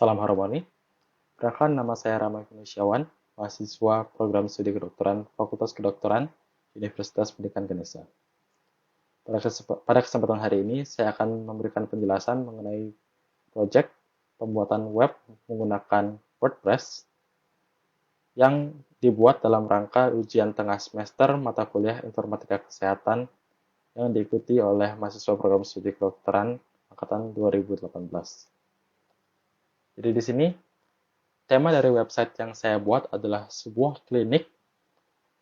Salam harmoni. Perkenalkan, nama saya Rama Gunusyawan, mahasiswa program studi kedokteran Fakultas Kedokteran Universitas Pendidikan Ganesha. Pada kesempatan hari ini, saya akan memberikan penjelasan mengenai proyek pembuatan web menggunakan WordPress yang dibuat dalam rangka ujian tengah semester mata kuliah Informatika Kesehatan yang diikuti oleh mahasiswa program studi kedokteran angkatan 2018. Jadi di sini tema dari website yang saya buat adalah sebuah klinik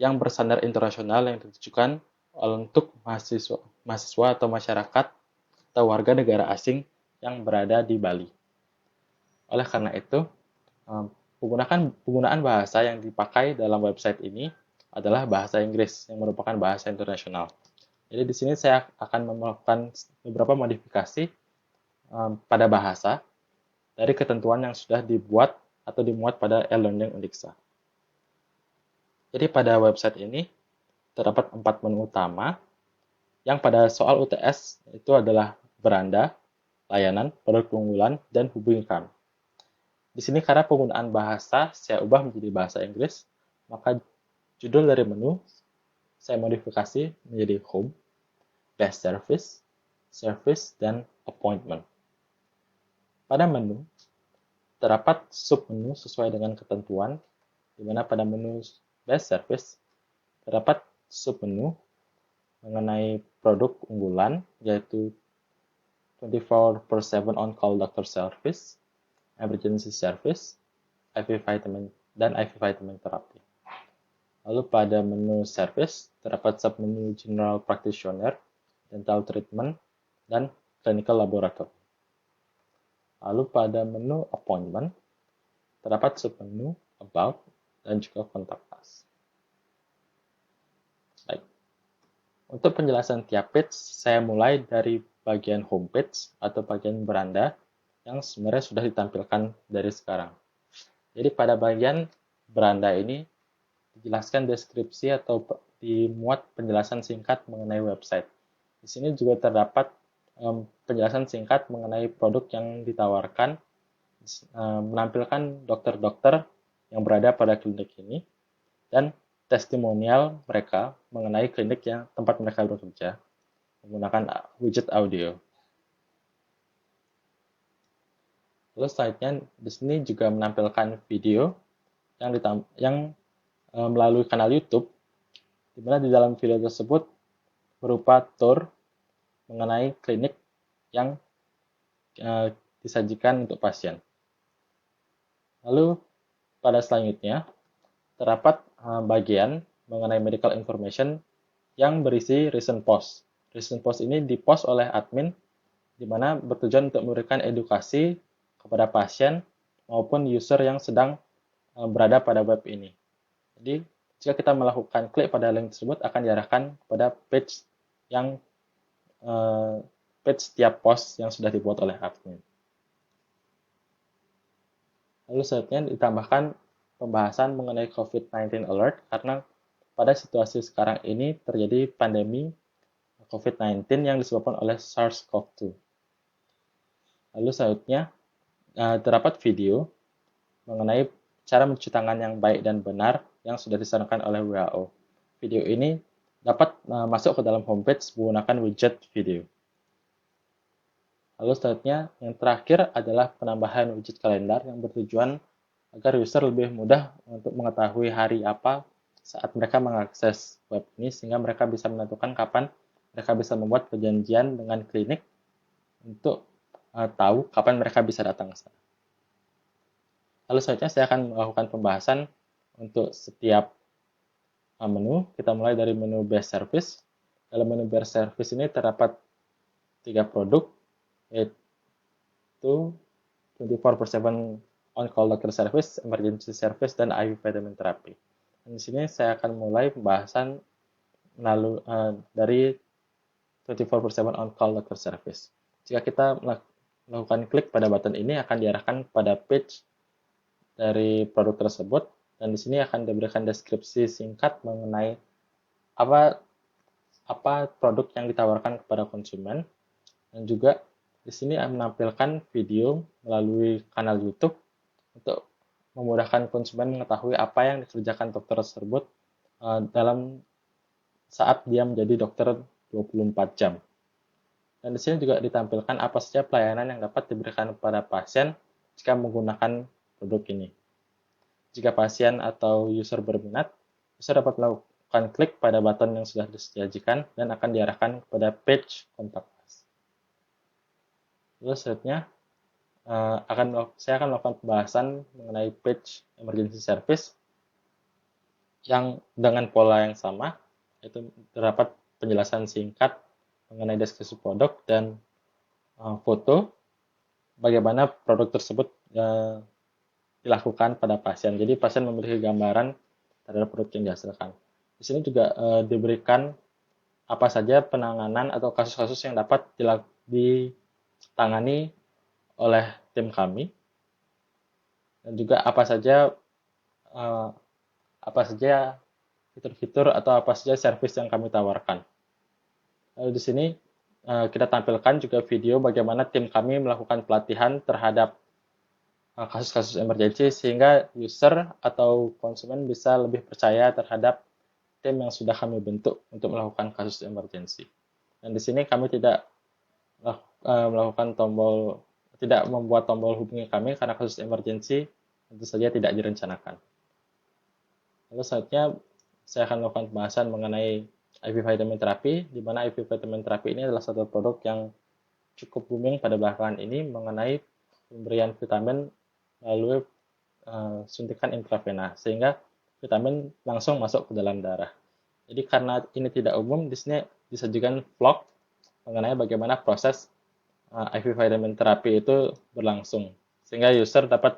yang bersandar internasional yang ditujukan untuk mahasiswa atau masyarakat atau warga negara asing yang berada di Bali. Oleh karena itu, penggunaan bahasa yang dipakai dalam website ini adalah bahasa Inggris yang merupakan bahasa internasional. Jadi di sini saya akan melakukan beberapa modifikasi pada bahasa dari ketentuan yang sudah dibuat atau dimuat pada e-learning Undiksa. Jadi pada website ini terdapat 4 menu utama, yang pada soal UTS itu adalah beranda, layanan, produk keunggulan, dan hubungi kami. Di sini karena penggunaan bahasa saya ubah menjadi bahasa Inggris, maka judul dari menu saya modifikasi menjadi home, best service, service, dan appointment. Pada menu terdapat submenu sesuai dengan ketentuan, di mana pada menu best service terdapat submenu mengenai produk unggulan, yaitu 24/7 on-call doctor service, emergency service, IV vitamin, dan IV vitamin therapy. Lalu pada menu service, terdapat submenu general practitioner, dental treatment, dan clinical laboratory. Lalu pada menu appointment, terdapat submenu about, dan juga contact us. Baik. Untuk penjelasan tiap page, saya mulai dari bagian homepage atau bagian beranda yang sebenarnya sudah ditampilkan dari sekarang. Jadi pada bagian beranda ini dijelaskan deskripsi atau dimuat penjelasan singkat mengenai website. Di sini juga terdapat penjelasan singkat mengenai produk yang ditawarkan, menampilkan dokter-dokter yang berada pada klinik ini, dan testimonial mereka mengenai klinik yang tempat mereka bekerja menggunakan widget audio. Lalu selanjutnya di sini juga menampilkan video yang melalui kanal YouTube, di mana di dalam video tersebut berupa tour mengenai klinik yang disajikan untuk pasien. Lalu pada selanjutnya terdapat bagian mengenai medical information yang berisi recent post. Recent post ini dipost oleh admin, di mana bertujuan untuk memberikan edukasi kepada pasien maupun user yang sedang berada pada web ini. Jadi, jika kita melakukan klik pada link tersebut, akan diarahkan kepada page yang page setiap post yang sudah dibuat oleh admin. Lalu selanjutnya ditambahkan pembahasan mengenai COVID-19 alert, karena pada situasi sekarang ini terjadi pandemi COVID-19 yang disebabkan oleh SARS-CoV-2. Lalu selanjutnya terdapat video mengenai cara mencuci tangan yang baik dan benar yang sudah disarankan oleh WHO. Video ini dapat masuk ke dalam homepage menggunakan widget video. Lalu selanjutnya yang terakhir adalah penambahan widget kalender yang bertujuan agar user lebih mudah untuk mengetahui hari apa saat mereka mengakses web ini, sehingga mereka bisa menentukan kapan mereka bisa membuat perjanjian dengan klinik untuk tahu kapan mereka bisa datang ke sana. Lalu selanjutnya saya akan melakukan pembahasan untuk setiap menu. Kita mulai dari menu best service. Dalam menu best service ini terdapat 3 produk, yaitu 24/7 on-call doctor service, emergency service, dan IV vitamin therapy. Dan di sini saya akan mulai pembahasan dari 24/7 on-call doctor service. Jika kita melakukan klik pada button ini, akan diarahkan pada page dari produk tersebut, dan di sini akan diberikan deskripsi singkat mengenai apa produk yang ditawarkan kepada konsumen, dan juga Di sini menampilkan video melalui kanal YouTube untuk memudahkan konsumen mengetahui apa yang dikerjakan dokter tersebut dalam saat dia menjadi dokter 24 jam. Dan di sini juga ditampilkan apa saja pelayanan yang dapat diberikan kepada pasien jika menggunakan produk ini. Jika pasien atau user berminat, user dapat melakukan klik pada button yang sudah disajikan dan akan diarahkan kepada page kontak us. Lalu selanjutnya, saya akan melakukan pembahasan mengenai page emergency service yang dengan pola yang sama, yaitu terdapat penjelasan singkat mengenai deskripsi produk dan foto bagaimana produk tersebut dilakukan pada pasien. Jadi pasien memiliki gambaran terhadap produk yang dihasilkan. Di sini juga diberikan apa saja penanganan atau kasus-kasus yang dapat ditangani oleh tim kami, dan juga apa saja fitur-fitur atau apa saja service yang kami tawarkan. Lalu di sini kita tampilkan juga video bagaimana tim kami melakukan pelatihan terhadap kasus-kasus emergensi sehingga user atau konsumen bisa lebih percaya terhadap tim yang sudah kami bentuk untuk melakukan kasus emergensi. Dan di sini kami tidak tidak membuat tombol hubungi kami karena kasus emergensi tentu saja tidak direncanakan. Lalu selanjutnya saya akan melakukan pembahasan mengenai IV vitamin terapi, di mana IV vitamin terapi ini adalah satu produk yang cukup booming pada belakangan ini mengenai pemberian vitamin melalui suntikan intravena, sehingga vitamin langsung masuk ke dalam darah. Jadi karena ini tidak umum, di sini disajikan vlog mengenai bagaimana proses IV vitamin terapi itu berlangsung, sehingga user dapat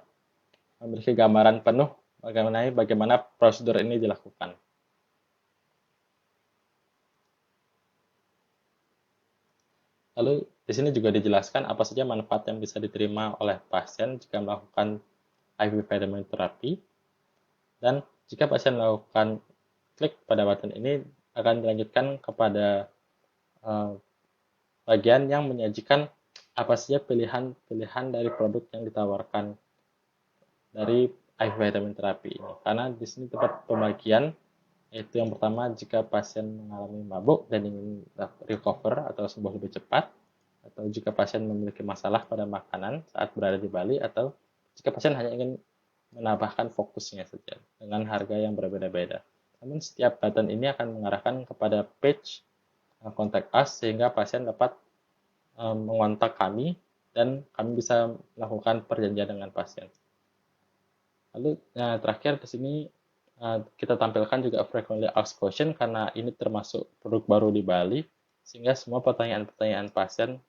memiliki gambaran penuh mengenai bagaimana prosedur ini dilakukan. Lalu di sini juga dijelaskan apa saja manfaat yang bisa diterima oleh pasien jika melakukan IV vitamin terapi, dan jika pasien melakukan klik pada button ini akan dilanjutkan kepada bagian yang menyajikan apa saja pilihan-pilihan dari produk yang ditawarkan dari IV vitamin terapi ini. Karena di sini terdapat pembagian, yaitu yang pertama jika pasien mengalami mabuk dan ingin recover atau sembuh lebih cepat, atau jika pasien memiliki masalah pada makanan saat berada di Bali, atau jika pasien hanya ingin menambahkan fokusnya saja dengan harga yang berbeda-beda. Namun setiap button ini akan mengarahkan kepada page kontak us sehingga pasien dapat mengontak kami dan kami bisa melakukan perjanjian dengan pasien. Lalu terakhir di sini kita tampilkan juga frequently asked question karena ini termasuk produk baru di Bali, sehingga semua pertanyaan-pertanyaan pasien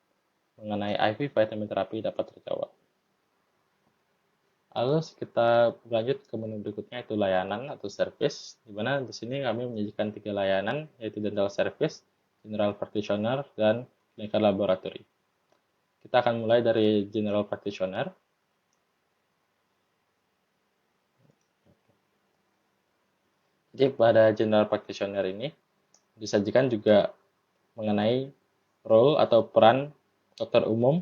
mengenai IV vitamin terapi dapat terjawab. Lalu kita lanjut ke menu berikutnya, yaitu layanan atau service, di mana di sini kami menyajikan 3 layanan, yaitu dental service, general practitioner, dan clinical laboratory. Kita akan mulai dari general practitioner. Jadi pada general practitioner ini disajikan juga mengenai role atau peran dokter umum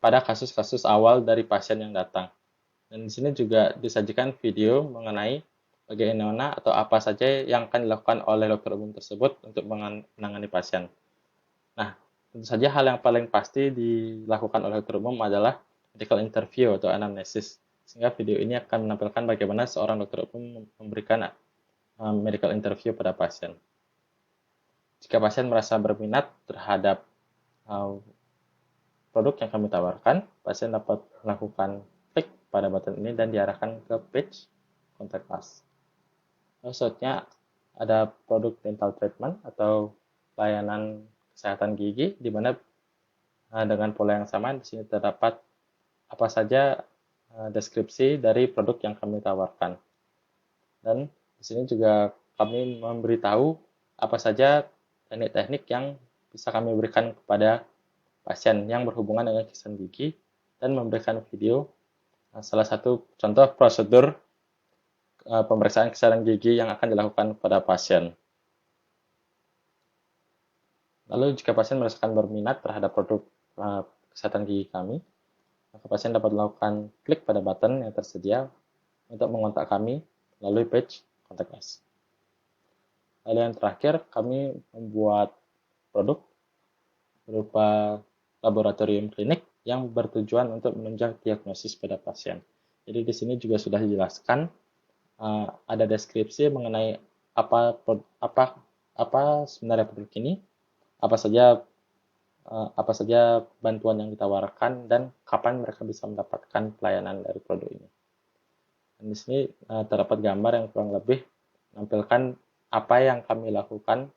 pada kasus-kasus awal dari pasien yang datang. Dan di sini juga disajikan video mengenai bagaimana atau apa saja yang akan dilakukan oleh dokter umum tersebut untuk menangani pasien. Nah, tentu saja hal yang paling pasti dilakukan oleh dokter umum adalah medical interview atau anamnesis. Sehingga video ini akan menampilkan bagaimana seorang dokter umum memberikan medical interview pada pasien. Jika pasien merasa berminat terhadap produk yang kami tawarkan, pasien dapat melakukan pada button ini dan diarahkan ke page contact us. Lalu selanjutnya ada produk dental treatment atau layanan kesehatan gigi, di mana dengan pola yang sama di sini terdapat apa saja deskripsi dari produk yang kami tawarkan. Dan di sini juga kami memberitahu apa saja teknik-teknik yang bisa kami berikan kepada pasien yang berhubungan dengan kesehatan gigi, dan memberikan video salah satu contoh prosedur pemeriksaan kesehatan gigi yang akan dilakukan pada pasien. Lalu jika pasien merasakan berminat terhadap produk kesehatan gigi kami, maka pasien dapat melakukan klik pada button yang tersedia untuk mengontak kami melalui page Contact Us. Lalu yang terakhir, kami membuat produk berupa laboratorium klinik yang bertujuan untuk menunjang diagnosis pada pasien. Jadi di sini juga sudah dijelaskan, ada deskripsi mengenai apa sebenarnya produk ini, apa saja bantuan yang ditawarkan, dan kapan mereka bisa mendapatkan pelayanan dari produk ini. Dan di sini terdapat gambar yang kurang lebih menampilkan apa yang kami lakukan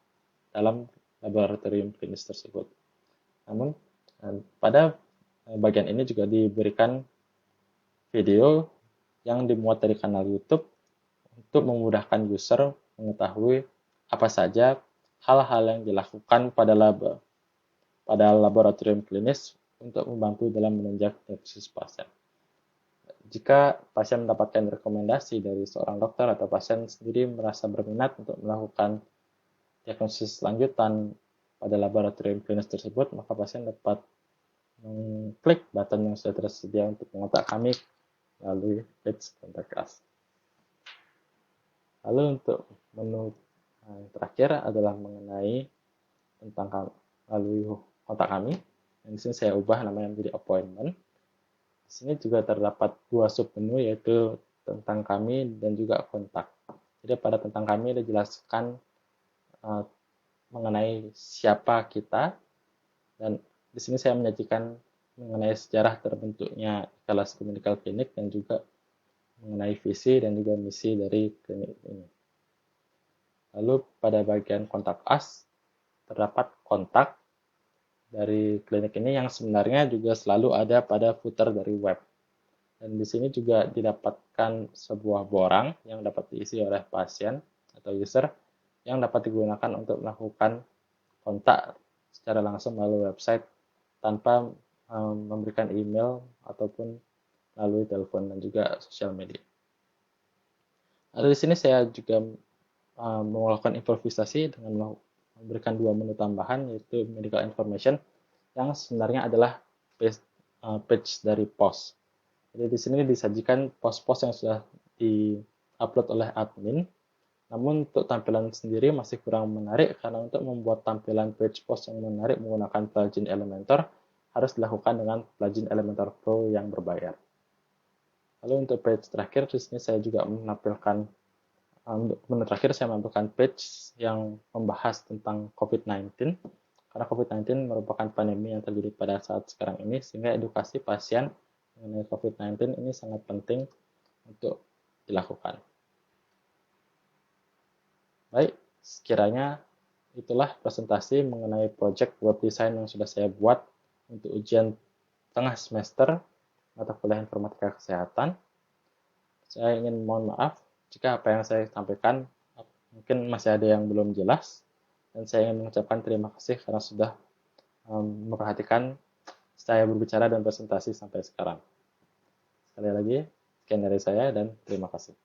dalam laboratorium klinis tersebut. Namun pada bagian ini juga diberikan video yang dimuat dari kanal YouTube untuk memudahkan user mengetahui apa saja hal-hal yang dilakukan pada laboratorium klinis untuk membantu dalam menunjang diagnosis pasien. Jika pasien mendapatkan rekomendasi dari seorang dokter atau pasien sendiri merasa berminat untuk melakukan diagnosis lanjutan pada laboratorium klinis tersebut, maka pasien dapat mengklik button yang sudah tersedia untuk mengontak kami melalui page Contact Us. Lalu untuk menu yang terakhir adalah mengenai tentang melalui kontak kami. Yang di sini saya ubah namanya menjadi appointment. Di sini juga terdapat dua submenu, yaitu tentang kami dan juga kontak. Jadi pada tentang kami dijelaskan mengenai siapa kita, dan di sini saya menyajikan mengenai sejarah terbentuknya Kelas Medical Clinic dan juga mengenai visi dan juga misi dari klinik ini. Lalu pada bagian kontak us terdapat kontak dari klinik ini yang sebenarnya juga selalu ada pada footer dari web. Dan di sini juga didapatkan sebuah borang yang dapat diisi oleh pasien atau user yang dapat digunakan untuk melakukan kontak secara langsung melalui website tanpa memberikan email ataupun melalui telepon dan juga sosial media. Lalu di sini saya juga melakukan improvisasi dengan memberikan dua menu tambahan, yaitu medical information yang sebenarnya adalah page dari post. Jadi di sini disajikan post-post yang sudah di-upload oleh admin. Namun untuk tampilan sendiri masih kurang menarik, karena untuk membuat tampilan page post yang menarik menggunakan plugin Elementor harus dilakukan dengan plugin Elementor Pro yang berbayar. Lalu untuk page terakhir, di sini saya juga menampilkan untuk terakhir saya menampilkan page yang membahas tentang COVID-19, karena COVID-19 merupakan pandemi yang terjadi pada saat sekarang ini, sehingga edukasi pasien mengenai COVID-19 ini sangat penting untuk dilakukan. Baik, sekiranya itulah presentasi mengenai project web design yang sudah saya buat untuk ujian tengah semester mata kuliah informatika kesehatan. Saya ingin mohon maaf jika apa yang saya sampaikan mungkin masih ada yang belum jelas, dan saya ingin mengucapkan terima kasih karena sudah memperhatikan saya berbicara dan presentasi sampai sekarang. Sekali lagi, sekian dari saya dan terima kasih.